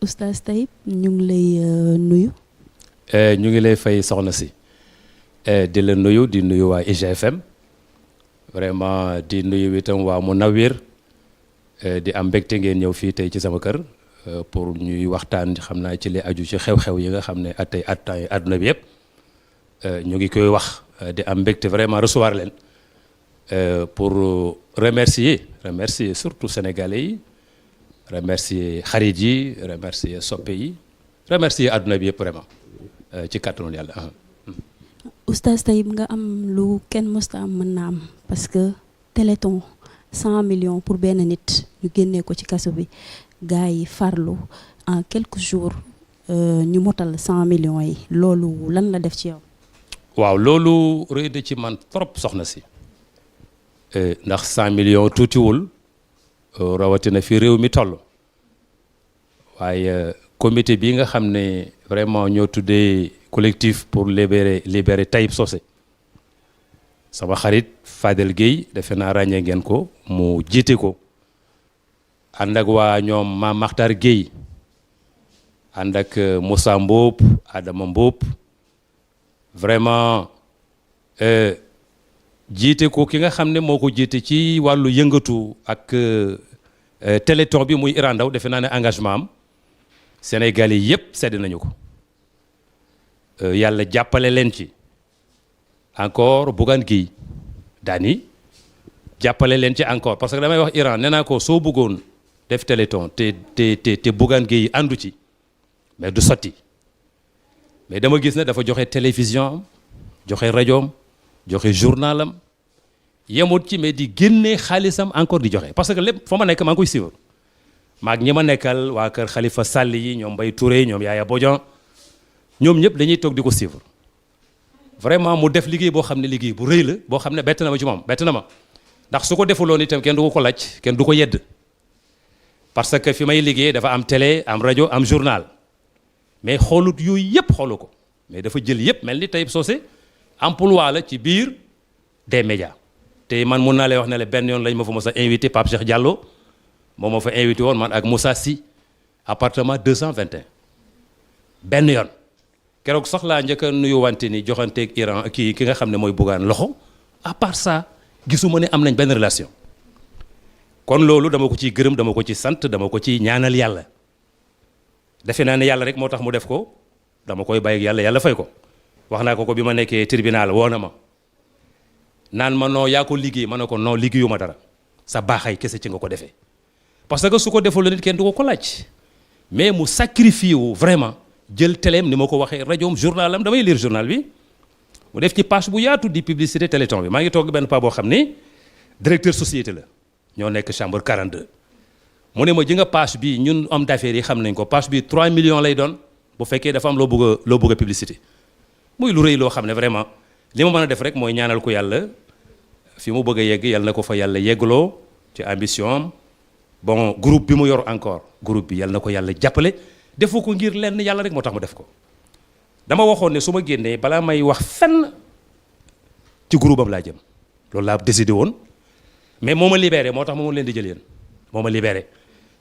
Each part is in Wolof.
Oustaz Taib ñu ngi lay nuyu. ñu ngi lay fay soxna si di la nuyu di nuyu waa IGFM vraiment di nuyu itam waa Munawwir di am mbégte ngeen ñëw fii tey ci sama kër pour ñuy waxtaan xam naa ci li aju ci xew-xew yi nga xam ne tey àdduna bi yëpp ñu ngi koy wax di am mbégte vraiment recevoir leen pour remercier surtout sénégalais yi remercier xarit yi remercier soppe yi remercier àdduna bi yëpp vraiment ci kàttanu yàlla. Oustaz Taib nga am lu kenn mësta am mën na am parce que Téléthon 100 millions pour benn nit ñu génnee ko ci kaso bi gars yi farlu en quelques jours ñu motal 100 millions yi loolu lan la def ci yow. waaw loolu rëy na ci man trop soxna si ndax 100 millions tuutiwul rawatina fi réew mi toll waaye comité bi nga xam ne vraiment ñoo tuddee collectif pour libérer Taib Socé sama xarit Fadel Gueye defe naa ràññee ngeen ko mu jiite ko ànd ak waa ñoom Mame Makhtar Gueye ànd ak Moussa Mboup Adama Mboup vraiment jiite ko ki nga xam ne moo ko jiite ci wàllu yëngatu ak téléthon bi muy Iran Ndao defe naa ne engagement am Sénégalais yëpp sedd nañu ko yàlla jàppale leen ci encore Bougane Gueye Dany jàppale leen ci encore parce que damay wax Iran nee naa ko soo bëggoon def téléthon te Bougane Gueye àndu ci mais du sotti mais dama gis ne dafa joxe télévision am joxe rajoom joxe journalam yemut ci mais di génnee xaalisam encore di joxe parce que lépp fa ma nekk maa ngi koy suivre maag ñi ma nekkal waa kër Khalifa Sall yi ñoom Mbaye Touré ñoom Yaya Bodian ñoom ñëpp dañuy toog di ko suivre vraiment mu def liggéey boo xam ne liggéey bu rëy la boo xam ne bett na ma ci moom bett na ma ndax su ko defuloon itam kenn du ko laaj kenn du ko yedd parce que fi may liggéey dafa am télé am rajo am journal mais xoolut yooyu yëpp xoolu ko mais dafa jël yëpp mel ni Taib Socé emploi la ci biir des médias te man mun naa lay wax ne la benn yoon lañ ma fa mos a invité Pape Cheikh Diallo moom ma fa invité woon man ak Moussa Sy appartement 221 benn yoon keroog sax laa njëkk a nuyu wante ni joxanteeg Iran ki nga xam ne mooy Bougane loxo à part ça gisuma ne am nañ benn relation kon loolu dama ko ciy gërëm dama ko ci sant dama ko ci ñaanal yàlla defe naa ne yàlla rek moo tax mu def ko dama koy bàyyi ak yàlla yàlla fay ko wax naa ko bi ma nekkee tribunal woo na ma naan ma non yaa ko liggéey ma ne ko non liggéeyuma dara sa baaxay kese ci nga ko defee parce que su ko deful nit kenn du ko laaj mais mu sacrifié wu vraiment jël téléem ni ma ko waxee rajoom journalam damay lire journal bi mu def ci page bu yaatu di publicité téléthon bi maa ngi toog benn pa boo xam ni directeur société la ñoo nekk chambre 42 mu ne ma ji nga page bi ñun homme d'affaires yi xam nañ ko page bi 3 millions lay doon bu fekkee dafa am loo bëgg a publicité muy lu rëy loo xam ne vraiment li ma mën a def rek mooy ñaanal ko yàlla fi mu bëgg a yegg yàlla na ko fa yàlla yeggloo ci ambition am bon groupe bi mu yor encore groupe bi yàlla na ko yàlla jàppale defu ko ngir lenn yàlla rek moo tax mu def ko dama waxoon ne su ma génnee balaa may wax fenn ci groupe am laa jëm loolu laa décidé woon mais moo ma libéré moo tax ma mën leen di jël yéen moo ma libéré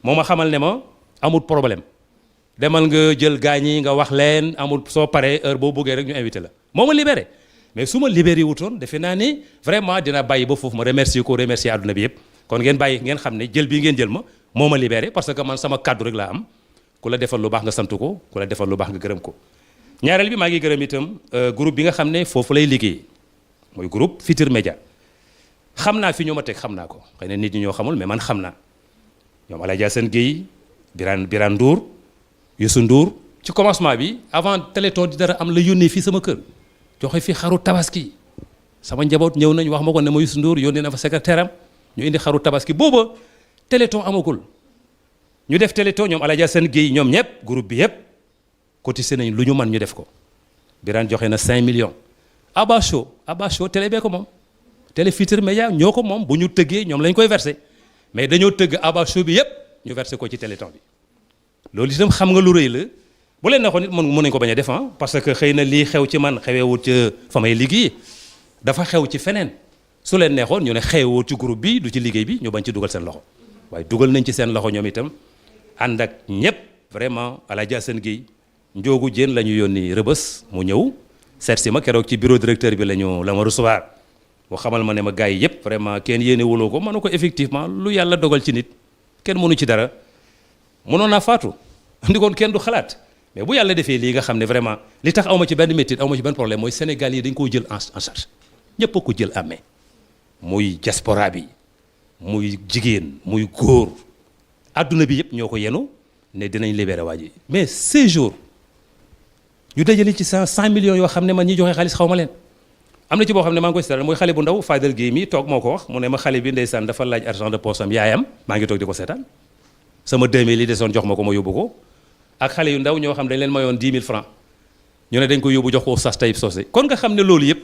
moo ma xamal ne ma amul problème demal nga jël gaañ yi nga wax leen amul soo paree heure boo bëggee rek ñu invité la moo ma libéré mais su ma libéré wutoon defe naa ni vraiment dina bàyyi ba foofu ma remercier ko remercier àdduna bi yëpp kon ngeen bàyyi ngeen xam ne jël bii ngeen jël ma moo ma libéré parce que man sama kàddu rek laa am ku la defal lu baax nga sant ko ku la defal lu baax nga gërëm ko ñaareel bi maa ngi gërëm itam groupe bi nga xam ne foofu lay liggéey mooy groupe Futurs Médias xam naa fi ñoo ma teg xam naa ko xëy na nit ñi ñoo xamul mais man xam naa ñoom Alaji Assane Gueye Birane Ndour Youssou Ndour ci commencement bi avant téléthon di dara am la yónnee fii sama kër joxe fi xaru tabaski sama njaboot ñëw nañ wax ma ko ne ma Youssou Ndour yónnee na fa secrétaire am ñu indi xaru tabaski booba téléthon amagul ñu def téléthon ñoom Alaji Assane Gueye ñoom ñëpp groupe bi yëpp cotisé nañ lu ñu mën ñu def ko Birane joxe na 5 millions Abba Show télé bee ko moom télé Futurs Médias ñoo ko moom bu ñu tëggee ñoom lañ koy versé mais dañoo tëgg Abba Show bi yëpp ñu versé ko ci téléthon bi loolu itam xam nga lu rëy la bu leen neexoon nit mën nañ ko bañ a def parce que xëy na lii xew ci man xeweewut ca fa may liggéey dafa xew ci feneen su leen neexoon ñu ne xeewoo ci groupe bi du ci liggéey bi ñu bañ ci dugal seen loxo waaye dugal nañ ci seen loxo ñoom itam ànd ak ñëpp vraiment Alaaji Assane Gueye Njoogu Jéen la ñu yónni Rëbës mu ñëw seet si ma keroog ci bureau directeur bi la ma recevoir boo xamal ma ne ma gars yi yëpp vraiment kenn yéene wuloo ko ma ne ko effectivement lu yàlla dogal ci nit kenn mënu ci dara mënoon naa faatu ndi koon kenn du xalaat mais bu yàlla defee lii nga xam ne vraiment li tax awma ci benn métit awma ci benn problème mooy Sénégal yi dañ koo jël en charge ñëpp a ko jël amee muy diaspora bi muy jigéen muy góor adduna bi yëpp ñoo ko yenu ne dinañ libéré waa ji mais ces jours ñu dajale ci 100 millions yoo xam ne man ñi joxe xaalis xaw ma leen am na ci boo xam ne maa ngi koy seetaan mooy xale bu ndaw Fadel Guèye mi toog moo ko wax mu ne ma xale bi ndeysaan dafa laaj argent de poche am yaayam maa ngi toog di ko seetaan sama 2000 yi desoon jox ma ko ma yóbbu ko ak xale yu ndaw ñoo xam dañ leen mayoon 10 000 francs ñu ne dañ ko yóbbu jox ko Oustaz Taïb Socé kon nga xam ne loolu yëpp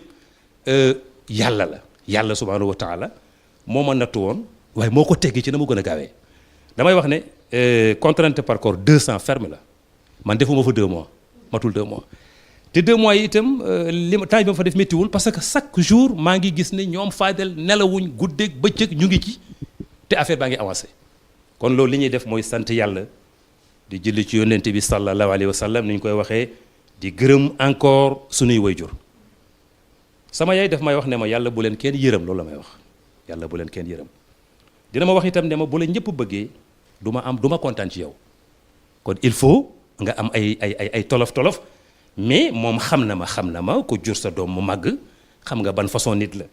yàlla la yàlla subhanahu wa taala moo ma nattu woon waaye moo ko teggi ci na mu gën a gaawee damay wax ne contrainte par corps 200 ferme la man defuma fa 2 mois matul 2 mois te 2 mois yi itam li ma temps bi ma fa def méttiwul parce que chaque jour maa ngi gis ne ñoom Fadel nelawuñ guddeeg bëccëg ñu ngi ci te affaire baa ngi avancé kon loolu li ñuy def mooy sant yàlla di julli ci yonent bi sallallahu alayhi wa sallam ni ñu koy waxee di gërëm encore sunuy wayjur sama yaay daf may wax ne ma yàlla bu leen kenn yërëm loolu la may wax yàlla bu leen kenn yërëm dina ma wax itam ne ma bu la ñëpp bëggee du ma kontaan ci yow kon il faut nga am ay tolof-tolof mais moom xam na ma ku jur sa doom mu màgg xam nga ban façon nit la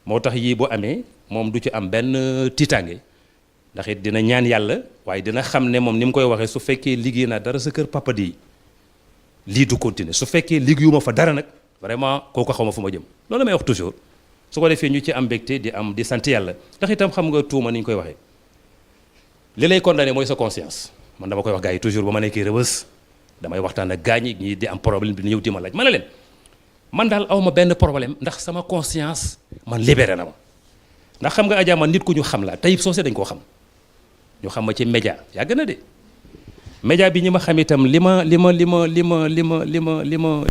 moo tax yii bu amee moom du ci am benn tiitaange ndax it dina ñaan yàlla waaye dina xam ne moom ni mu koy waxee su fekkee liggéey naa dara sa kër papa di lii du continuer su fekkee liggéeyuma fa dara nag vraiment kooku xaw ma fu ma jëm loolu may wax toujours su ko defee ñu ci am mbégte di sant yàlla ndax itam xam nga tuuma ni ñu koy waxee li lay condamné mooy sa conscience man dama koy wax gars yi toujours ba ma nekkee Rëbës damay waxtaan ak gaañ ñi di am problème bi ñëw di ma laaj ma ne leen man daal aw ma benn problème ndax sama conscience man libéré na ma ndax xam nga Adja man nit ku ñu xam la Taïb Socé dañ koo xam ñu xam ma ci média yàgg na de média bi ñi ma xam itam li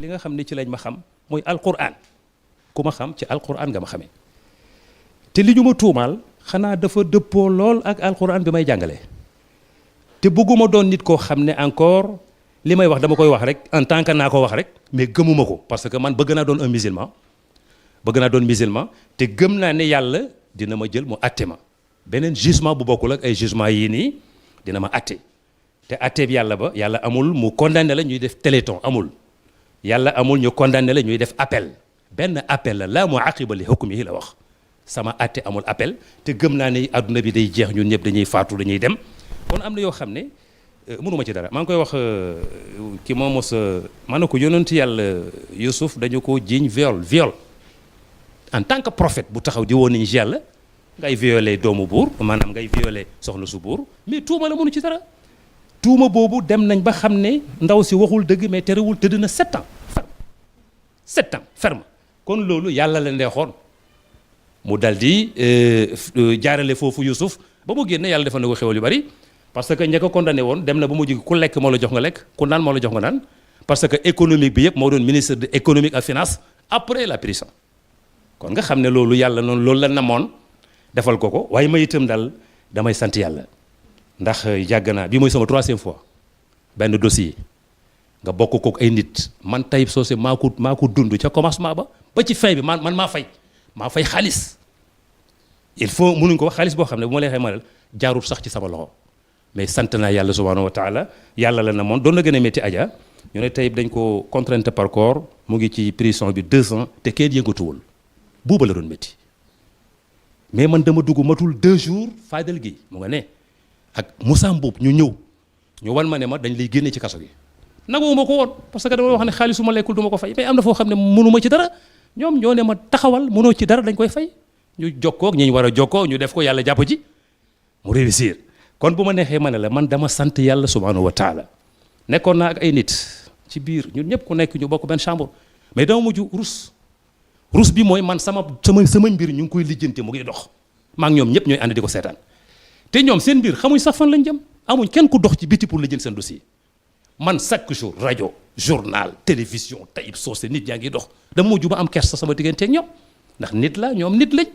nga xam ne ci lañ ma xam mooy alquran ku ma xam ci alquran nga ma xamee te li ñu ma tuumaal xanaa dafa dëppoo lool ak alquran bi may jàngale te bëgguma doon nit koo xam ne encore li may wax dama koy wax rek en tant que naa ko wax rek mais gëmuma ko parce que man bëgg naa doon un musulman te gëm naa ne yàlla dina ma jël mu atte ma beneen jugement bu bokkul ak ay jugement yii nii dina ma atte te atte bi yàlla amul mu condamné la ñuy def téléthon amul yàlla amul ñu condamné la ñuy def appel benn appel la muaqiba li hukmihi la wax sama atte amul appel te gëm naa ne adduna bi day jeex ñun ñëpp dañuy faatu dañuy dem kon am na yoo xam ne mënuma ci dara maa ngi koy wax ki moo mos ma ne ko yonent yàlla Yusuf dañu ko jiiñ viol en tant que prophète bu taxaw di woon nañu ci yàlla ngay violé doomu buur maanaam ngay violé soxna su buur mais tuuma la mënu ci dara tuuma boobu dem nañ ba xam ne ndaw si waxul dëgg mais terewul tëdd na 7 ans ferme 7 ans ferme kon loolu yàlla la neexoon mu dal di jaarale foofu Yusuf ba mu génne yàlla defal na ko xewal yu bari parce que ña ko condamné woon dem na ba mu jig ku lekk moo la jox nga lekk ku naan moo la jox nga naan parce que économique bi yëpp moo doon ministre de économique ak finance après la prison kon nga xam ne loolu yàlla noonu loolu la namoon defal ko waaye ma itam daal damay sant yàlla ndax yàgg naa bii mooy sama 3e fois benn dossier nga bokk kook ay nit man Taïb Socé maa ko dund ca commencement ba ci fin bi man maa fay xaalis il faut mënuñ ko wax xaalis boo xam ne bu ma lay xayma jaarul sax ci sama loxo mais sant naa yàlla subhanahu wa taala yàlla la namoon doon na gën a métti Adja ñu ne Taïb dañ ko contrainte par corps mu ngi ci prison bi 2 ans te kenn yëngatuwul buuba la doon métti mais man dama dugg matul 2 jours Fadel Guèye mu nga ne ak Moussa Mboub ñu ñëw ñu wan ma ne ma dañ lay génne ci kaso gi nanguwuma ko woon parce que dama wax ne xaalis su ma lekkul du ma ko fay mais am na foo xam ne mënuma ci dara ñoom ñoo ne ma taxawal mënoo ci dara dañ koy fay ñu jokkoo ak ñi ñu war a jokkoo ñu def ko yàlla jàpp ci mu réussir kon bu ma neexee ma ne la man dama sant yàlla subhanahu wa taala nekkoon naa ak ay nit ci biir ñun ñëpp ku nekk ñu bokk benn chambre mais dama mujj rus bi mooy man sama mbir ñu ngi koy lijjanti mu ngi dox maa ngi ñoom ñëpp ñooy ànd di ko seetaan te ñoom seen mbir xamuñ sax fan lañ jëm amuñ kenn ku dox ci biti pour lijjanti seen dossier man chaque jour rajo journal télévision Taïb Socé nit yaa ngi dox dama mujj ba am kersa sama diggante ak ñoom ndax nit la ñoom nit lañ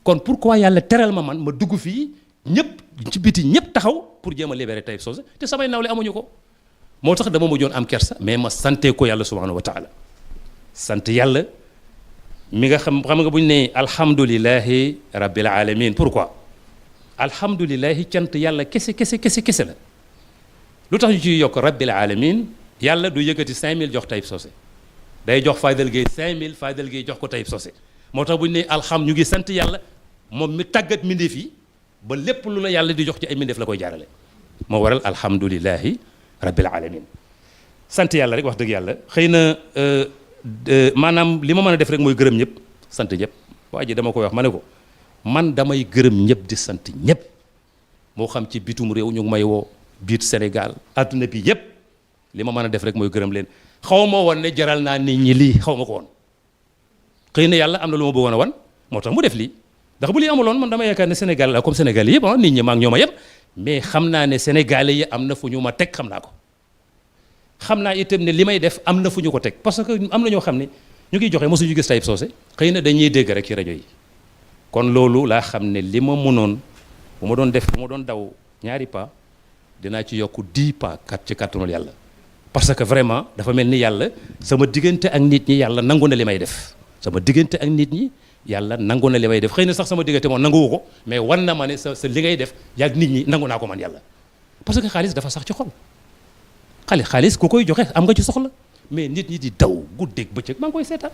kon pourquoi yàlla teral ma dugg fii ñëpp ci biti ñëpp taxaw pour jéem a libérer Taïb Socé te samay nawle amuñu ko moo tax dama mujjoon am kersa mais ma sante ko yàlla subhanahu wa taala sant yàlla mi nga xam nga bu ñu nee alhamdulilahi rabbil alamin pourquoi alhamdulilahi cant yàlla kese la lu tax ñu ciy yokk rabbil alamin yàlla du yëkkati 5000 jox Taïb Socé day jox Fadel Gueye 5000 Fadel Gueye jox ko Taïb Socé moo tax bu ñu nee ñu ngi sant yàlla moom mi tàggat mbindeef yi ba lépp lu la yàlla di jox ci ay mbindeef la koy jaarale moo waral alhamdulilahi rabbil alamin sant yàlla rek wax dëgg yàlla xëy na maanaam li ma mën a def rek mooy gërëm ñëpp sant ñëpp waa ji dama koy wax ma ne ko man damay gërëm ñëpp di sant ñëpp moo xam ci bitum réew ñu ngi may woo biir Sénégal adduna bi yëpp li ma mën a def rek mooy gërëm leen xaw ma woon ne jaral naa nit ñi lii xaw ma ko woon xëy na yàlla am na lu ma bëggoon a wan moo tax mu def lii ndax bu lii amuloon man dama yaakaar ne Sénégal la comme Sénégal yëpp nit ñi maa ngi ñoo ma yem mais xam naa ne Sénégalais yi am na fu ñu ma teg xam naa ko xam naa itam ne li may def am na fu ñu ko teg parce que am na ñoo xam ne ñu ngi joxe mosuñu gis Taïb Socé xëy na dañuy dégg rek ci rajo yi kon loolu laa xam ne li ma mënoon bu ma doon def bu ma doon daw ñaari pas dinaa ci yokk 10 pas ci kàttanul yàlla parce que vraiment dafa mel ni yàlla sama diggante ak nit ñi yàlla nangu na li may def sama diggante ak nit ñi yàlla nangu na li may def xëy na sax sama diggante moom nanguwu ko mais wan na ma ne sa li ngay def yaag nit ñi nangu naa ko man yàlla parce que xaalis dafa sax ci xol xaalis ku koy joxe am nga ci soxla mais nit ñi di daw guddeeg bëccëg maa ngi koy seetaan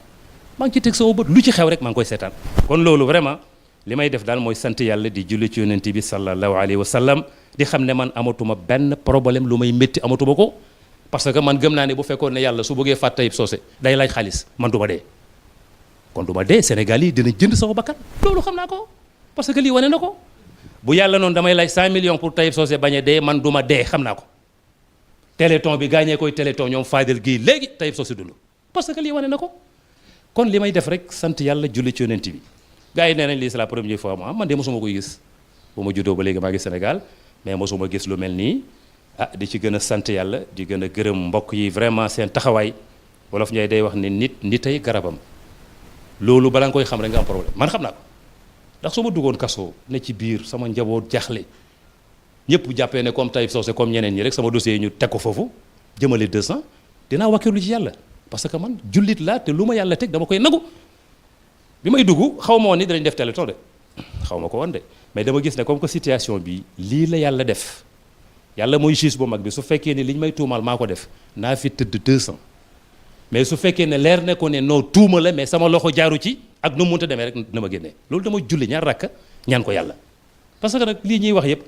maa ngi ci teg sama bët lu ci xew rek maa ngi koy seetaan kon loolu vraiment li may def daal mooy sant yàlla di julli ci yonent bi sallallahu alayhi wa sallam di xam ne man amatuma benn problème lu may métti amatuma ko parce que man gëm naa ne bu fekkoon ne yàlla su bëggee fàtt Taïb Socé day laaj xaalis man du ma dee kon du ma dee Sénégal yi dina jënd sama bakkan loolu xam naa ko parce que lii wane na ko bu yàlla noonu damay laaj 100 millions pour Taïb Socé bañ a dee man du ma dee xam naa ko téléthon bi gaañee koy téléthon ñoom Fadel Gueye léegi Taïb Socé dund parce que lii wane na ko kon li may def rek sant yàlla julli ci yonent bi gars yi nee nañ lii c'est la première fois man de mosuma koy gis bu ma juddoo ba léegi maa ngi Sénégal mais mosuma gis lu mel nii di ci gën a sant yàlla di gën a gërëm mbokk yi vraiment seen taxawaay wolof Njaay day wax ne nitay garabam loolu balaa nga koy xam rek nga am problème man xam naa ko ndax su ma duggoon kaso ne ci biir sama njaboot jaaxle ñëpp jàppee ne comme Taïb Socé comme ñeneen ñi rek sama dossier yi ñu teg ko foofu jëmale 200 dinaa wakkilu ci yàlla parce que man jullit laa te lu ma yàlla teg dama koy nagu bi may dugg xaw ma woon ni dinañ def téléthon de xaw ma ko woon de mais dama gis ne comme que situation bi lii la yàlla def yàlla mooy juge bu mag bi su fekkee ne li ñu may tuumal maa ko def naa fi tëdd 200 mais su fekkee ne leer ne ko ne non tuuma la mais sama loxo jaaru ci ak nu mu mënta demee rek na ma génnee loolu dama julli ñaar rakka ñaan ko yàlla parce que nag lii ñuy wax yëpp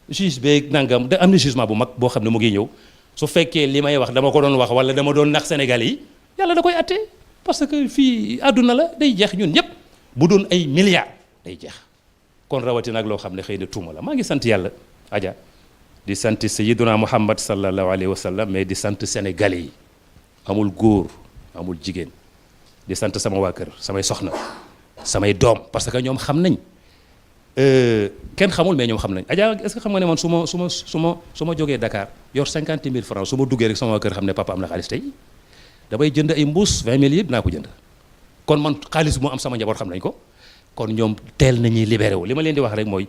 juge beeg nangam da am na jugement bu mag boo xam ne mu ngi ñëw su fekkee li may wax dama ko doon wax wala dama doon nax Sénégal yi yàlla da koy atte parce que fii àdduna la day jeex ñun ñëpp bu doon ay milliards day jeex kon rawatina ak loo xam ne xëy na tuuma la maa ngi sant yàlla Adja di sant Sayyiduna Muhammad sallallahu alayhi wa sallam mais di sant Sénégalais yi amul góor amul jigéen di sant sama waa kër samay soxna samay doom parce que ñoom xam nañ kenn xamul mais ñoom xam nañ Adja est-ce que xam nga ne man su ma jógee Dakar yor 50 000 francs su ma duggee rek sama waa kër xam ne papa am na xaalis tey damay jënd ay mbuus 20 000 yëpp dinaa ko jënd kon man xaalis bu mu am sama njaboot xam nañ ko kon ñoom teel nañuy libéré wu li ma leen di wax rek mooy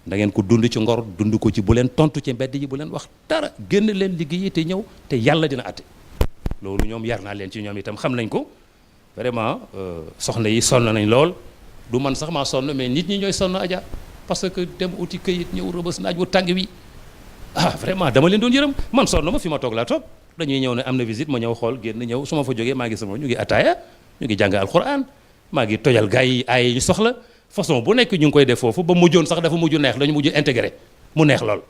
da ngeen ko dund ci ngor dund ko ci bu leen tontu ci mbedd yi bu leen wax dara génn leen liggéeyi te ñëw te yàlla dina àtte loolu ñoom yar naa leen ci ñoom itam xam nañ ko vraiment soxna yi sonn nañ lool du man sax maa sonn mais nit ñi ñooy sonn Adja parce que dem uti këyit ñëw rëbës naaj wu tàng wi vraiment dama leen doon yërëm man sonn ma fi ma toog laa toog dañuy ñëw ne am na visite ma ñëw xool génn ñëw su ma fa jógee maa ngi sama ñu ngi ataaya ñu ngi jàng alquran maa ngi tojal gars yi ay ñu soxla façon bu nekk ñu ngi koy def foofu ba mujjoon sax dafa mujj neex dañu mujj intégré mu neex lool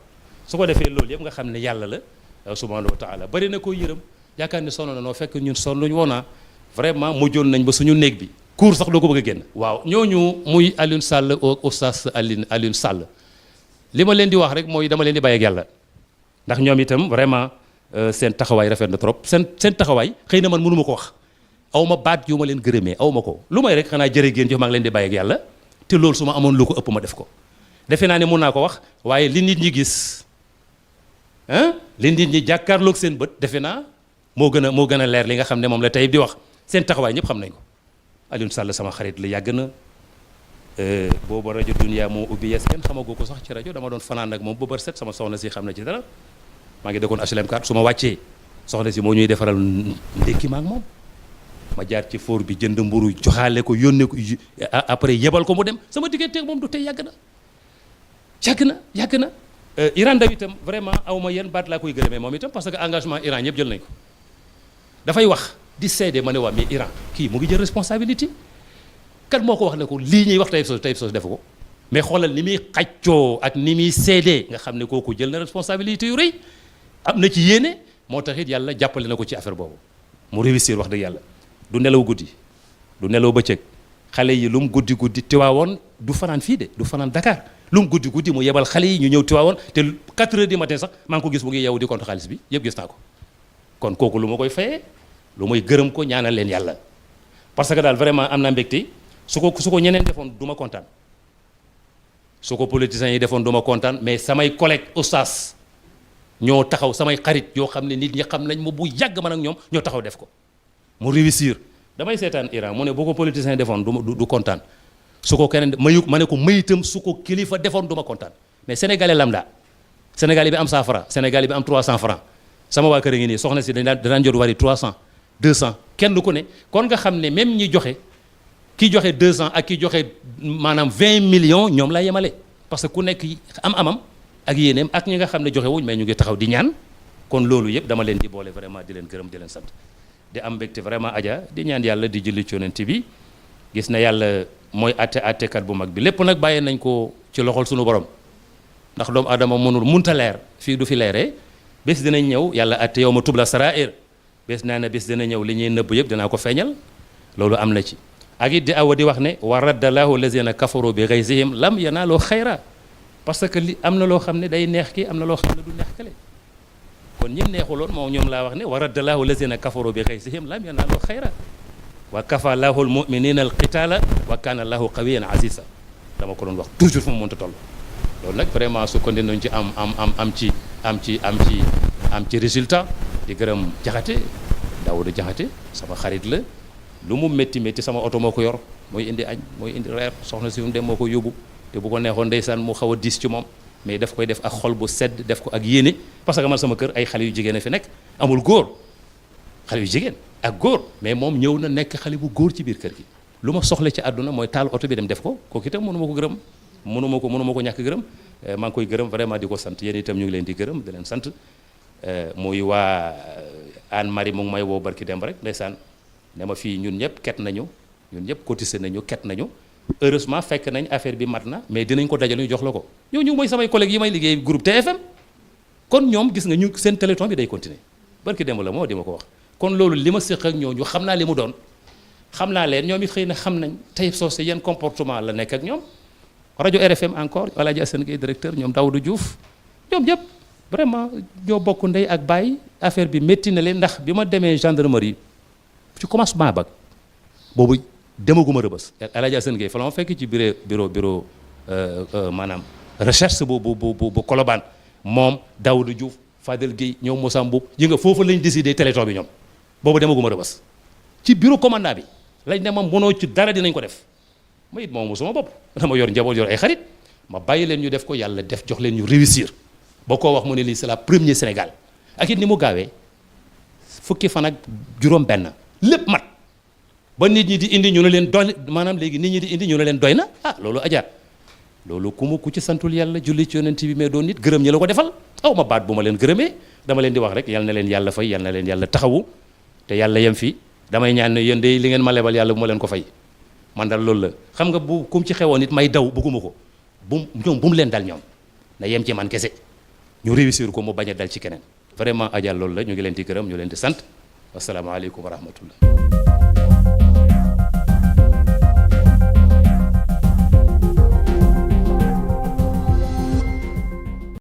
su ko defee loolu yëpp nga xam ne yàlla la subhanahu wa taala bari na koy yërëm yaakaar ne sonn na noo fekk ñun sonnuñu woon vraiment mujjoon nañ ba suñu néeg bi cour sax doo ko bëgg a génn waaw ñooñu muy Alioune Sall oustaz Alioune Sall li ma leen di wax rek mooy dama leen di bàyyi ak yàlla ndax ñoom itam vraiment seen taxawaay rafet na trop seen taxawaay xëy na man mënu ma ko wax aw ma baat yu ma leen gërëmee aw ma ko lu may rek xanaa jërë ngeen jox maa ngi leen di bàyyi ak yàlla te loolu su ma amoon lu ko ëpp ma def ko defe naa ne mun naa ko wax waaye li nit ñi gis li nit ñi jàkkaarloog seen bët defe naa moo gën a leer li nga xam ne moom la Taïb di wax seen taxawaay ñëpp xam nañ ko Alioune Sall sama xarit la yàgg na booba rajo Dunia moo ubbi yes kenn xamagoo ko sax ci rajo dama doon fanaan ak moom ba bër set sama soxna si xam na ci dara maa ngi dëkkoon HLM 4 su ma wàccee soxna si moo ñuy defaral ndékki ma ak moom ma jaar ci foor bi jënd mburu joxaale ko yónnee ko après yebal ko mu dem sama digganteeg moom du tey yàgg na Iran daw itam vraiment aw ma yenn baat laa koy gërëmee moom itam parce que engagement Iran ñëpp jël nañ ko dafay wax di seede ma ne waa mais Iran kii mu ngi jël responsabilité kan moo ko wax ne ko lii ñuy wax Taïb Socé defu ko mais xoolal ni muy xaccoo ak ni muy seedee nga xam ne kooku jël na responsabilité yu rëy am na ci yéene moo tax it yàlla jàppale na ko ci affaire boobu mu réussir wax dëgg yàlla du nelaw guddi du nelaw bëccëg xale yi lu mu guddi Tiwaawoon du fanaan fii de du fanaan Dakar lu mu guddi mu yebal xale yi ñu ñëw Tiwaawoon te 4 heures du matin sax maa ngi ko gis mu ngi yeewu di compte xaalis bi yëpp gis naa ko kon kooku lu ma koy fayee lu may gërëm ko ñaanal leen yàlla parce que daal vraiment am naa mbégte su ko ñeneen defoon du ma kontaan su ko politiciens yi defoon du ma kontaan mais samay collègues oustaz ñoo taxaw samay xarit yoo xam ne nit ñi xam nañ ma bu yàgg man ak ñoom ñoo taxaw def ko mu réussir damay seetaan Iran mu ne boo ko politiciens yi defoon du kontaan su ko keneen ma ne ko mayitam su ko kilifa defoon du ma kontaan mais sénégalais lambda sénégalais bi am 100 francs sénégalais bi am 300 francs sama waa kër a ngi nii soxna si danaan jot wari 300 200 kenn ku ne kon nga xam ne même ñi joxe ki joxe 200 ak ki joxe maanaam 20 millions ñoom laa yemale parce que ku nekk amam ak yéeneem ak ñi nga xam ne joxe wuñ mais ñu ngi taxaw di ñaan kon loolu yëpp dama leen di boole vraiment di leen gërëm di leen sant di am mbégte vraiment Adja di ñaan yàlla di julli ci yonent bi gis na yàlla mooy attekat bu mag bi lépp nag bàyyee nañ ko ci loxol suñu borom ndax doomu adama munta leer fii du fi leeree bés dinañ ñëw yàlla atte yow ma tubla sarair bés naa ne bés dina ñëw li ñuy nëbb yëpp dinaa ko feeñal loolu am na ci ak it di awa di wax ne wa raddallahu lazina kafaru bi ghaysihim lam yanaaloo xayra parce que li am na loo xam ne day neex kii am na loo xam ne du neex kale kon ñim neexuloon moom ñoom laa wax ne wa raddallahu lazina kafaru bi ghaysihim lam yanaaloo xayra wa kafa lahu al muminina al qitala wa kana lahu qawiyan aziza dama ko doon wax toujours fu mu mënta toll loolu nag vraiment su continué nañ ci am ci résultat di gërëm Jaxate Daawuda Jaxate sama xarit la lu mu métti sama oto moo ko yor mooy indi añ mooy indi reer soxna si mu dem moo ko yóbbu te bu ko neexoon ndeysaan mu xaw a diis ci moom mais daf koy def ak xol bu sedd def ko ak yéene parce que man sama kër ay xale yu jigéen a fi nekk amul góor xale yu jigéen ak góor mais moom ñëw na nekk xale bu góor ci biir kër gi lu ma soxla ci àdduna mooy taal oto bi dem def ko kooku itam mënu ma ko gërëm mënu ma ko ñàkk gërëm maa ngi koy gërëm vraiment di ko sant yéen itam ñu ngi leen di gërëm di leen sant muy waa Anne Marie mu ngi may woo barki dem rek ndeysaan ne ma fii ñun ñëpp ket nañu ñun ñëpp cotisé nañu ket nañu heureusement fekk nañ affaire bi mat na mais dinañ ko dajale ñu jox la ko ñooñu mooy samay collègues yi may liggéey groupe TFM kon ñoom gis nga ñu seen téléthon bi day continuer barki dem la moo di ma ko wax kon loolu li ma séq ak ñooñu xam naa li mu doon xam naa leen ñoom it xëy na xam nañ Taïb Socé yan comportement la nekk ak ñoom rajo RFM encore El Hadj Assane Gueye directeur ñoom Daouda Diouf ñoom ñëpp vraiment ñoo bokk ndey ak baay affaire bi métti na leen ndax bi ma demee gendarmerie ci commencement ba boobu demaguma Rëbës El Hadj Assane Gueye fa la ma fekk ci bureau maanaam recherche bu Colobane moom Daouda Diouf Fadel Gueye ñoom Moussa Mboub yi nga foofu lañ décidé téléthon bi ñoom boobu demaguma Rëbës ci bureau commandant bi lañ ne ma mënoo ci dara dinañ ko def ma it moom sama bopp dama yor njaboot yor ay xarit ma bàyyi leen ñu def ko yàlla def jox leen ñu réussir boo koo wax mu ne lii c'est la première Sénégal ak it ni mu gaawee fukki fan ak juróom benn lépp mat ba nit ñi di indi ñu ne leen doy maanaam léegi nit ñi di indi ñu ne leen doy na loolu ajaat loolu ku ci santul yàlla julli ci yonent bi mais doon nit gërëm ñi la ko defal aw ma baat bu ma leen gërëmee dama leen di wax rek yal na leen yàlla fay yal na leen yàlla taxawu te yàlla yem fi damay ñaan ne yéen de li ngeen ma lebal yàlla bu ma leen ko fay man dal loolu la xam nga bu kum ci xewoon it may daw bëgguma ko bu mu leen dal ñoom na yem ci man kese ñu réussir ko mu bañ a dal ci keneen vraiment ajaat loolu la ñu ngi leen di gërëm ñu leen di sant wasalaamaaleykum wa rahmatullah